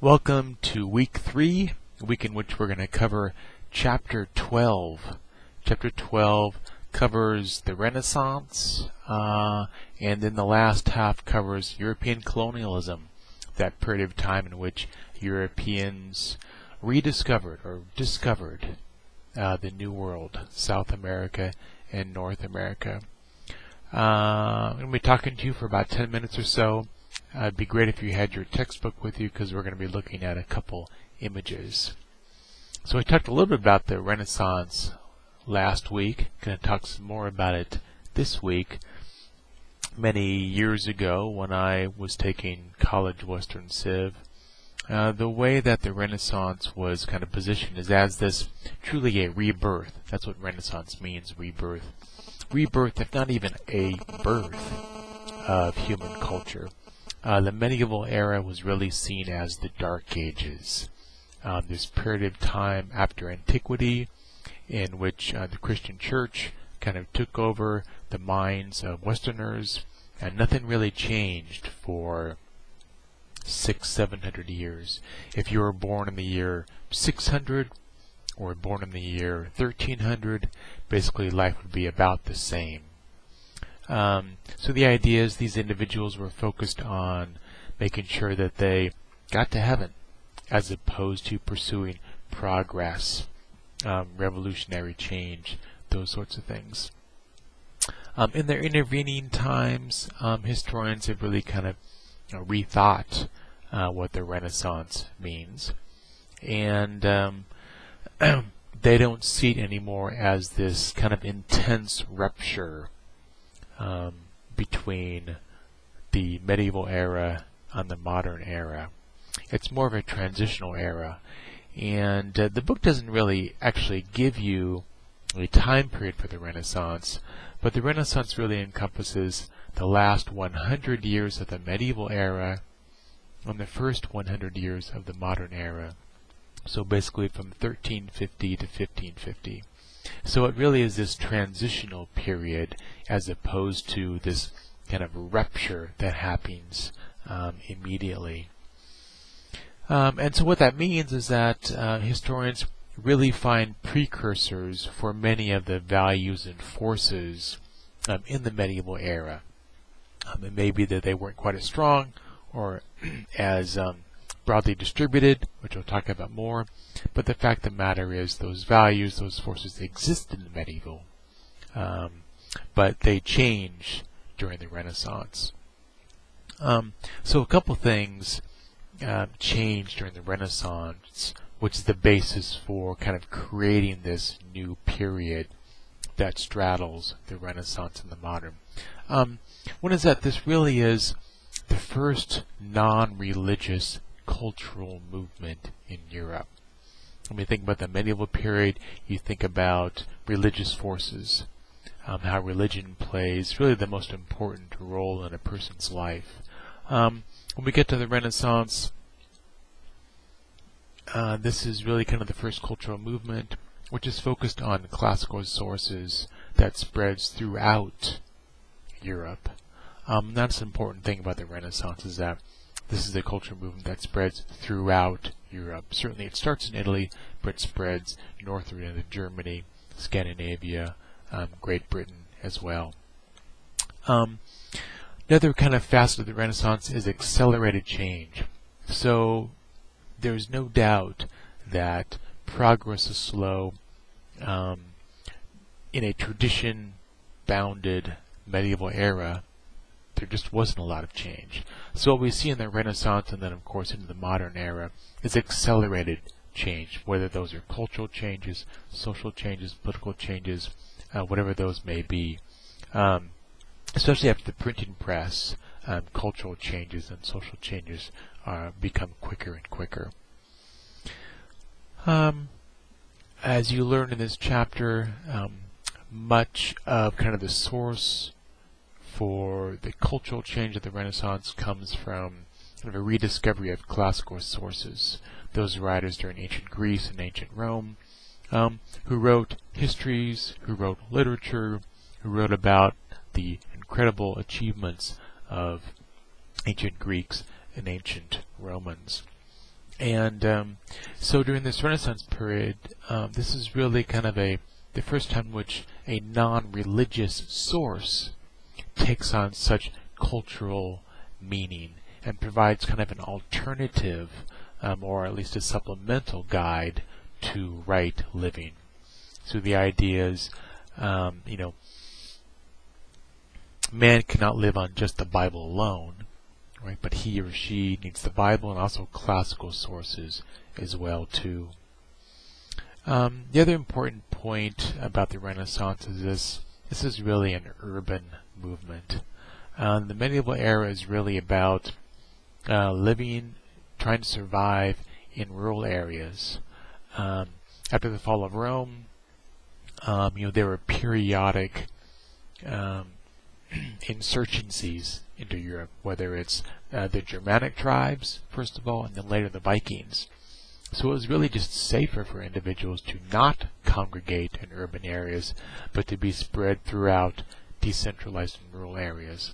Welcome to week 3, a week in which we're going to cover chapter 12. Chapter 12 covers the Renaissance, and then the last half covers European colonialism, that period of time in which Europeans rediscovered or discovered the New World, South America and North America. I'm going to be talking to you for about 10 minutes or so. It'd be great if you had your textbook with you because we're going to be looking at a couple images. So I talked a little bit about the Renaissance last week. Going to talk some more about it this week. Many years ago when I was taking college Western Civ, the way that the Renaissance was kind of positioned is as this truly a rebirth. That's what Renaissance means, rebirth. Rebirth, if not even a birth of human culture. The medieval era was really seen as the Dark Ages. This period of time after antiquity in which the Christian church kind of took over the minds of Westerners, and nothing really changed for 600-700 years. If you were born in the year 600 or born in the year 1300, basically life would be about the same. So the idea is these individuals were focused on making sure that they got to heaven as opposed to pursuing progress, revolutionary change, those sorts of things. In their intervening times, historians have really kind of rethought what the Renaissance means, and they don't see it anymore as this kind of intense rupture between the medieval era and the modern era. It's more of a transitional era, and the book doesn't really actually give you a time period for the Renaissance, but the Renaissance really encompasses the last 100 years of the medieval era and the first 100 years of the modern era. So basically from 1350 to 1550. So it really is this transitional period as opposed to this kind of rupture that happens immediately. And so what that means is that historians really find precursors for many of the values and forces in the medieval era. It may be that they weren't quite as strong or as broadly distributed, which we'll talk about more, but the fact of the matter is those values, those forces exist in the medieval, but they change during the Renaissance. So a couple things changed during the Renaissance, which is the basis for kind of creating this new period that straddles the Renaissance and the modern. One is that this really is the first non-religious cultural movement in Europe. When you think about the medieval period, you think about religious forces, how religion plays really the most important role in a person's life. When we get to the Renaissance, this is really kind of the first cultural movement, which is focused on classical sources that spreads throughout Europe. That's an important thing about the Renaissance, is that this is a cultural movement that spreads throughout Europe. Certainly it starts in Italy, but it spreads northward into Germany, Scandinavia, Great Britain as well. Another kind of facet of the Renaissance is accelerated change. So there's no doubt that progress is slow. In a tradition-bounded medieval era, there just wasn't a lot of change. So what we see in the Renaissance and then of course into the modern era is accelerated change, whether those are cultural changes, social changes, political changes, whatever those may be. Especially after the printing press, cultural changes and social changes become quicker and quicker. As you learn in this chapter, much of kind of the source for the cultural change of the Renaissance comes from kind of a rediscovery of classical sources. Those writers during ancient Greece and ancient Rome who wrote histories, who wrote literature, who wrote about the incredible achievements of ancient Greeks and ancient Romans. And so during this Renaissance period, this is really kind of the first time in which a non-religious source takes on such cultural meaning and provides kind of an alternative, or at least a supplemental guide to right living. So the idea is, man cannot live on just the Bible alone, right? But he or she needs the Bible and also classical sources as well too. The other important point about the Renaissance is this is really an urban movement. The medieval era is really about living, trying to survive in rural areas. After the fall of Rome, there were periodic insurgencies into Europe, whether it's the Germanic tribes, first of all, and then later the Vikings. So it was really just safer for individuals to not congregate in urban areas, but to be spread throughout decentralized and rural areas.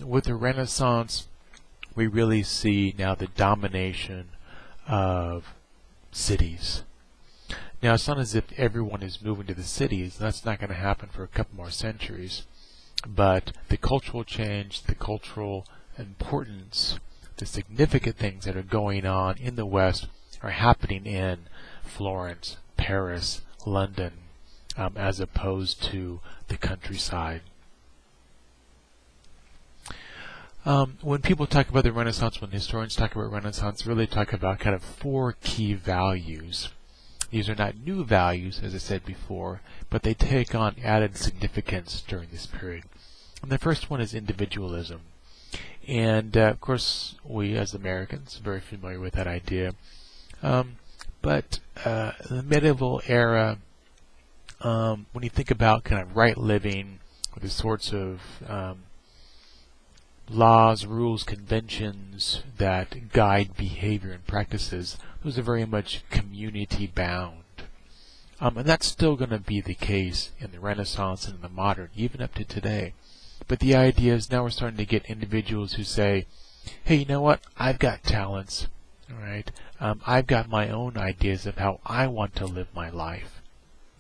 With the Renaissance, we really see now the domination of cities. Now, it's not as if everyone is moving to the cities. That's not going to happen for a couple more centuries. But the cultural change, the cultural importance, the significant things that are going on in the West are happening in Florence, Paris, London, as opposed to the countryside. When people talk about the Renaissance, when historians talk about Renaissance, really talk about kind of 4 key values. These are not new values, as I said before, but they take on added significance during this period. And the first one is individualism. And, of course, we as Americans are very familiar with that idea. But the medieval era, when you think about kind of right living, or the sorts of laws, rules, conventions that guide behavior and practices, those are very much community bound. And that's still going to be the case in the Renaissance and in the modern, even up to today. But the idea is now we're starting to get individuals who say, hey, you know what, I've got talents, all right? I've got my own ideas of how I want to live my life,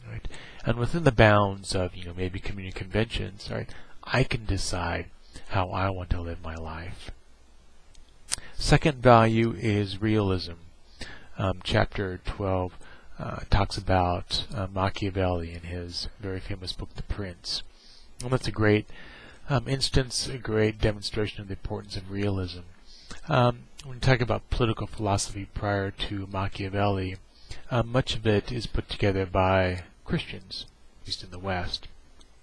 right? And within the bounds of, maybe community conventions, right, I can decide how I want to live my life. Second value is realism. Chapter 12 talks about Machiavelli in his very famous book, The Prince. And that's a great instance, a great demonstration of the importance of realism. When we talk about political philosophy prior to Machiavelli, much of it is put together by Christians, at least in the West.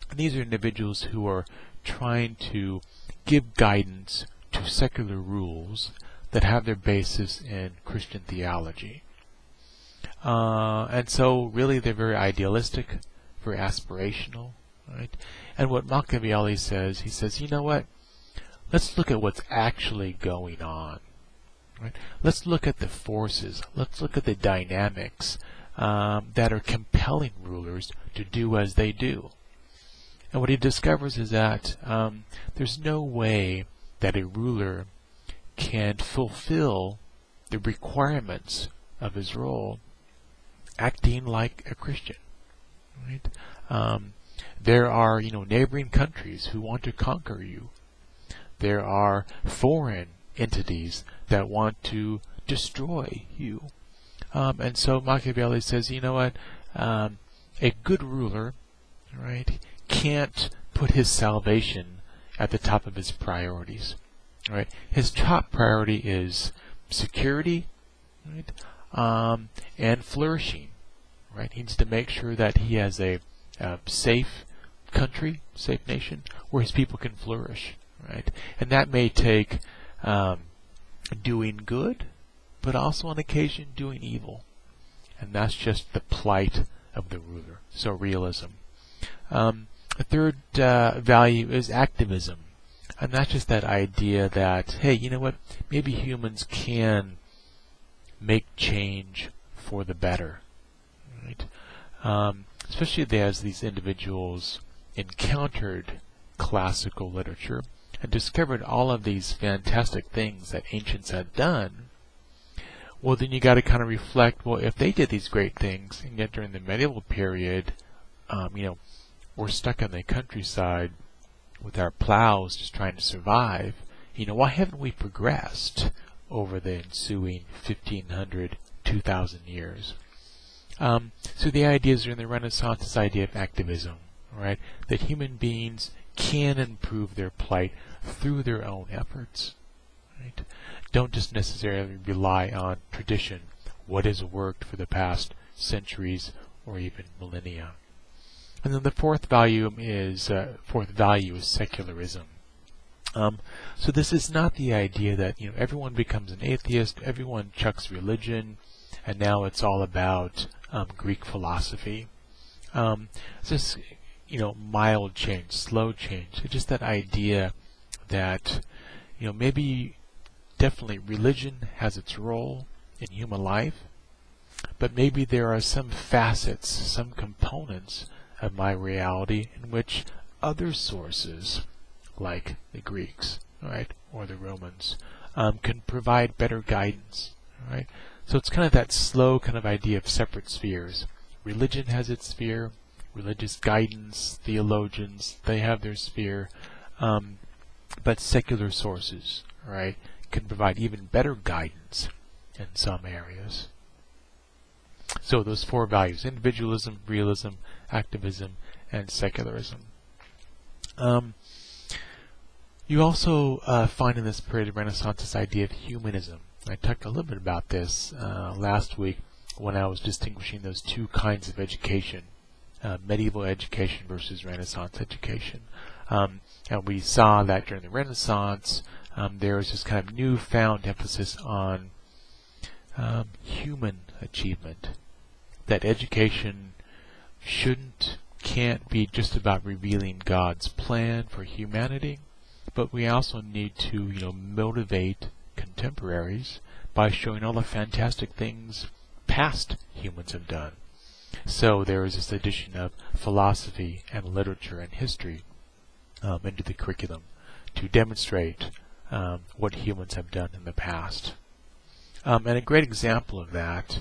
And these are individuals who are trying to give guidance to secular rules that have their basis in Christian theology. And so really they're very idealistic, very aspirational, right? And what Machiavelli says, he says, you know what? Let's look at what's actually going on. Right? Let's look at the forces. Let's look at the dynamics that are compelling rulers to do as they do. And what he discovers is that there's no way that a ruler can fulfill the requirements of his role acting like a Christian. Right? There are, neighboring countries who want to conquer you. There are foreign entities that want to destroy you. And so Machiavelli says, you know what? A good ruler, right, can't put his salvation at the top of his priorities. Right? His top priority is security, right, and flourishing. Right? He needs to make sure that he has a safe country, safe nation, where his people can flourish. Right? And that may take doing good, but also on occasion doing evil. And that's just the plight of the ruler. So realism. The third value is activism. And that's just that idea that, hey, you know what, maybe humans can make change for the better. Right? Especially as these individuals encountered classical literature and discovered all of these fantastic things that ancients had done. well, then you got to kind of reflect, well, if they did these great things, and yet during the medieval period, we're stuck in the countryside with our plows just trying to survive, why haven't we progressed over the ensuing 1,500, 2,000 years? So the ideas during the Renaissance, this idea of activism, right? That human beings can improve their plight through their own efforts, right? Don't just necessarily rely on tradition, what has worked for the past centuries or even millennia. And then the fourth value is secularism. So this is not the idea that everyone becomes an atheist, everyone chucks religion, and now it's all about Greek philosophy. It's just mild change, slow change. It's just that idea that maybe definitely religion has its role in human life, but maybe there are some facets, some components of my reality in which other sources, like the Greeks, right, or the Romans, can provide better guidance, right? So it's kind of that slow kind of idea of separate spheres. Religion has its sphere, religious guidance, theologians, they have their sphere, but secular sources, right, can provide even better guidance in some areas. So those four values: individualism, realism, activism, and secularism. You also find in this period of Renaissance this idea of humanism. I talked a little bit about this last week when I was distinguishing those two kinds of education, medieval education versus Renaissance education. And we saw that during the Renaissance there was this kind of newfound emphasis on human achievement. That education can't be just about revealing God's plan for humanity, but we also need to motivate contemporaries by showing all the fantastic things past humans have done. So there is this addition of philosophy and literature and history into the curriculum to demonstrate what humans have done in the past. And a great example of that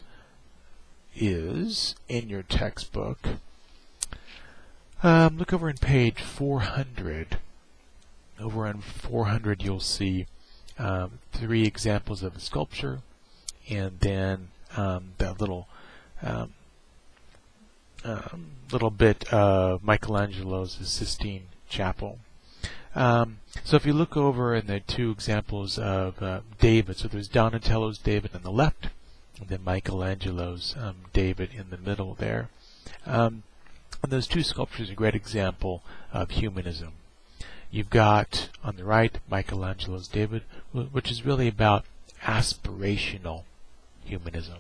is in your textbook. Look over on page 400. Over on 400 you'll see 3 examples of a sculpture, and then that little bit of Michelangelo's Sistine Chapel. So if you look over in the 2 examples of David, so there's Donatello's David on the left, and then Michelangelo's David in the middle there. And those 2 sculptures are a great example of humanism. You've got on the right Michelangelo's David, which is really about aspirational humanism.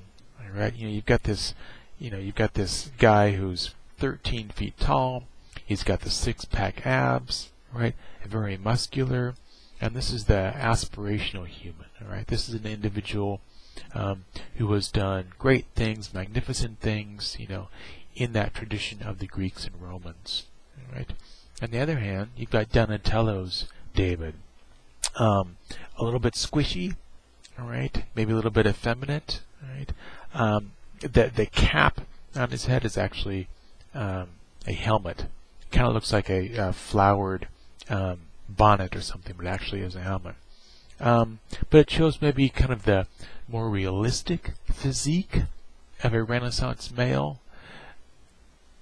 Right? You've got this guy who's 13 feet tall. He's got the 6-pack abs, right? Very muscular, and this is the aspirational human. Right? This is an individual who has done great things, magnificent things, in that tradition of the Greeks and Romans. Right? On the other hand, you've got Donatello's David, a little bit squishy, all right, maybe a little bit effeminate, right. The cap on his head is actually a helmet. Kind of looks like a flowered bonnet or something, but actually is a helmet. But it shows maybe kind of the more realistic physique of a Renaissance male,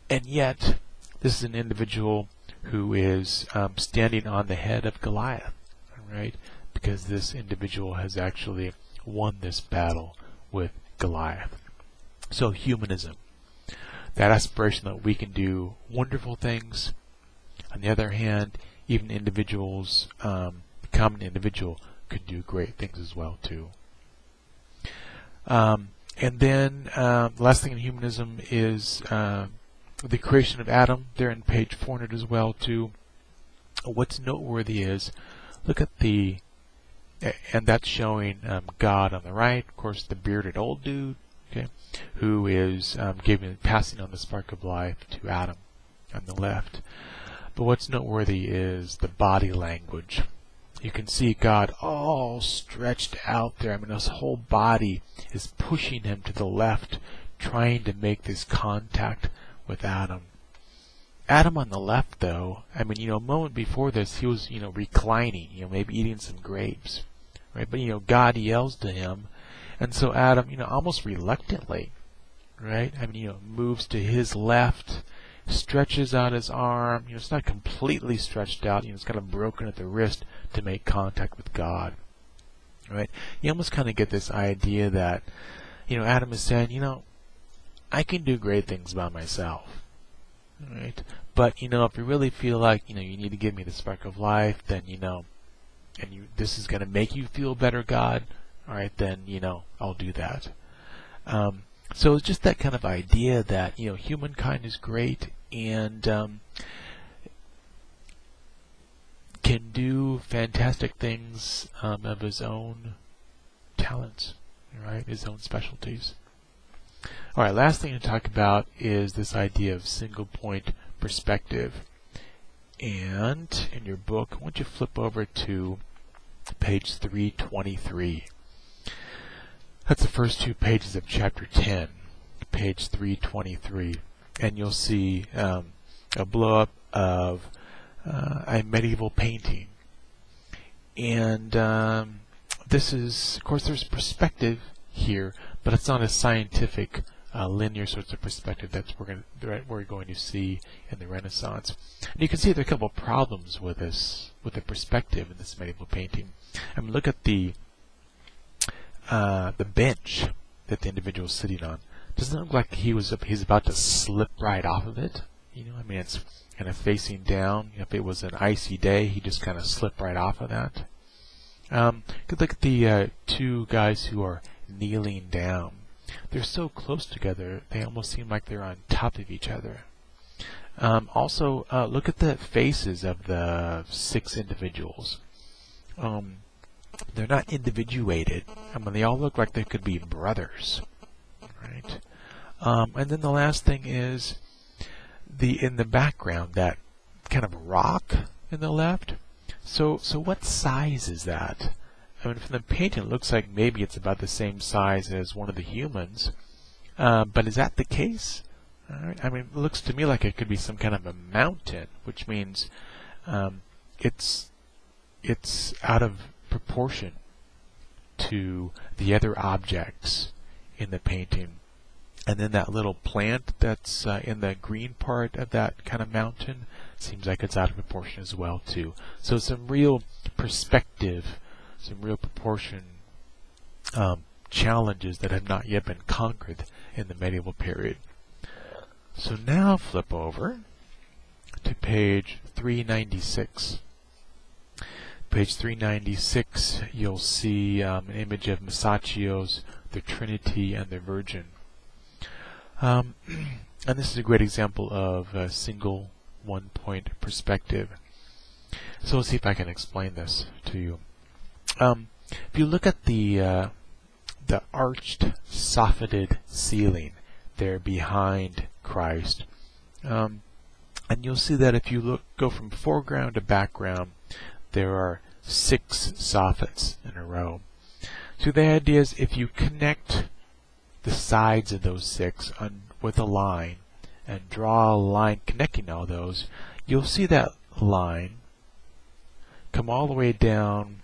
and yet this is an individual who is standing on the head of Goliath, right? Because this individual has actually won this battle with Goliath. So humanism, that aspiration that we can do wonderful things. On the other hand, even individuals, the common individual, could do great things as well too. And then the last thing in humanism is the creation of Adam, there in page 400 as well too. What's noteworthy is, look at and that's showing God on the right, of course the bearded old dude, okay, who is passing on the spark of life to Adam on the left. But what's noteworthy is the body language you can see God all stretched out there. I mean, his whole body is pushing him to the left, trying to make this contact with Adam. Adam on the left, though, I mean, a moment before this, he was, reclining, maybe eating some grapes, right? But, God yells to him, and so Adam, almost reluctantly, right? I mean, moves to his left, stretches out his arm. It's not completely stretched out. It's kind of broken at the wrist to make contact with God, right? You almost kind of get this idea that, Adam is saying, I can do great things by myself, right? But, if you really feel like, you need to give me the spark of life, then, this is going to make you feel better, God, all right, then, I'll do that. So it's just that kind of idea that, humankind is great and can do fantastic things of his own talents, right, his own specialties. All right, last thing to talk about is this idea of single point perspective. And in your book, I want you to flip over to page 323. That's the first 2 pages of chapter 10, page 323. And you'll see a blow-up of a medieval painting. And this is, of course, there's perspective here, but it's not a scientific, linear sorts of perspective that we're going to see in the Renaissance. And you can see there are a couple of problems with this, with the perspective in this medieval painting. I mean, look at the bench that the individual is sitting on. Doesn't it look like he's about to slip right off of it? I mean, it's kind of facing down. If it was an icy day, he just kind of slip right off of that. Could look at the 2 guys who are kneeling down. They're so close together, they almost seem like they're on top of each other. Also, look at the faces of the 6 individuals. They're not individuated. I mean, they all look like they could be brothers, right? And then the last thing is in the background, that kind of rock in the left. So what size is that? I mean, from the painting, it looks like maybe it's about the same size as one of the humans. But is that the case? All right. I mean, it looks to me like it could be some kind of a mountain, which means it's out of proportion to the other objects in the painting. And then that little plant that's in the green part of that kind of mountain seems like it's out of proportion as well too. So some real perspective, some real proportion challenges that have not yet been conquered in the medieval period. So now flip over to page 396. Page 396, you'll see an image of Masaccio's The Trinity and the Virgin. And this is a great example of a single one-point perspective. So let's see if I can explain this to you. If you look at the arched, soffitted ceiling there behind Christ, and you'll see that if you go from foreground to background, there are 6 soffits in a row. So the idea is if you connect the sides of those 6 with a line and draw a line connecting all those, you'll see that line come all the way down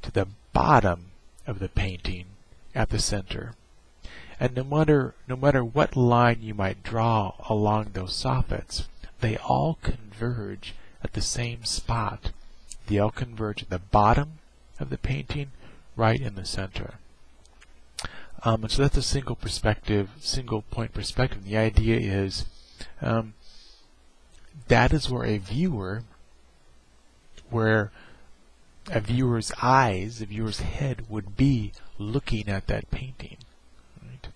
to the bottom of the painting at the center. And no matter what line you might draw along those soffits, they all converge at the same spot. They all converge at the bottom of the painting, right in the center. And so that's a single point perspective. The idea is that is where a viewer's eyes, a viewer's head would be looking at that painting. Right?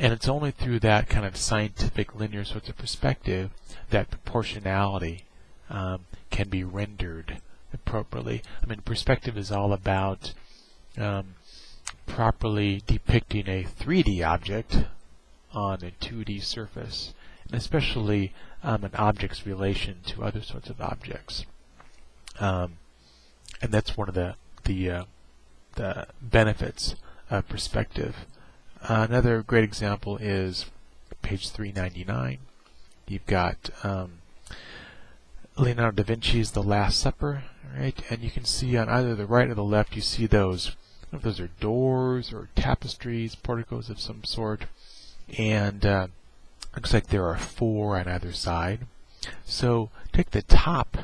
And it's only through that kind of scientific linear sorts of perspective that proportionality can be rendered appropriately. I mean, perspective is all about properly depicting a 3D object on a 2D surface, and especially an object's relation to other sorts of objects. And that's one of the benefits of perspective. Another great example is page 399. You've got Leonardo da Vinci's The Last Supper, right? And you can see on either the right or the left, you see those. I don't know if those are doors or tapestries, porticos of some sort, and looks like there are 4 on either side. So take the top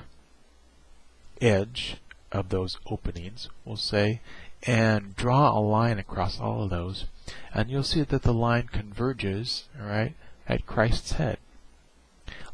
edge of those openings, we'll say, and draw a line across all of those, and you'll see that the line converges, all right, at Christ's head.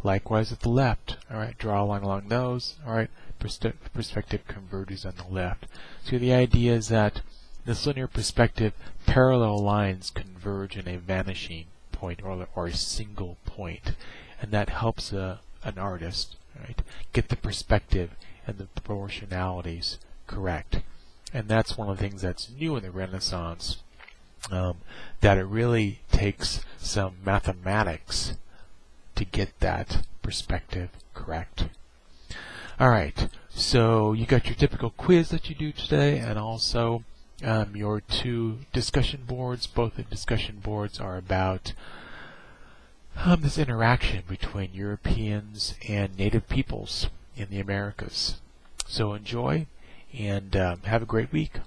Likewise at the left, all right, draw a line along those, all right, perspective converges on the left. So the idea is that this linear perspective, parallel lines converge in a vanishing point or a single point, and that helps an artist, right, get the perspective and the proportionalities correct. And that's one of the things that's new in the Renaissance, that it really takes some mathematics to get that perspective correct. Alright, so you got your typical quiz that you do today, and also your 2 discussion boards. Both the discussion boards are about this interaction between Europeans and native peoples in the Americas. So enjoy, and have a great week.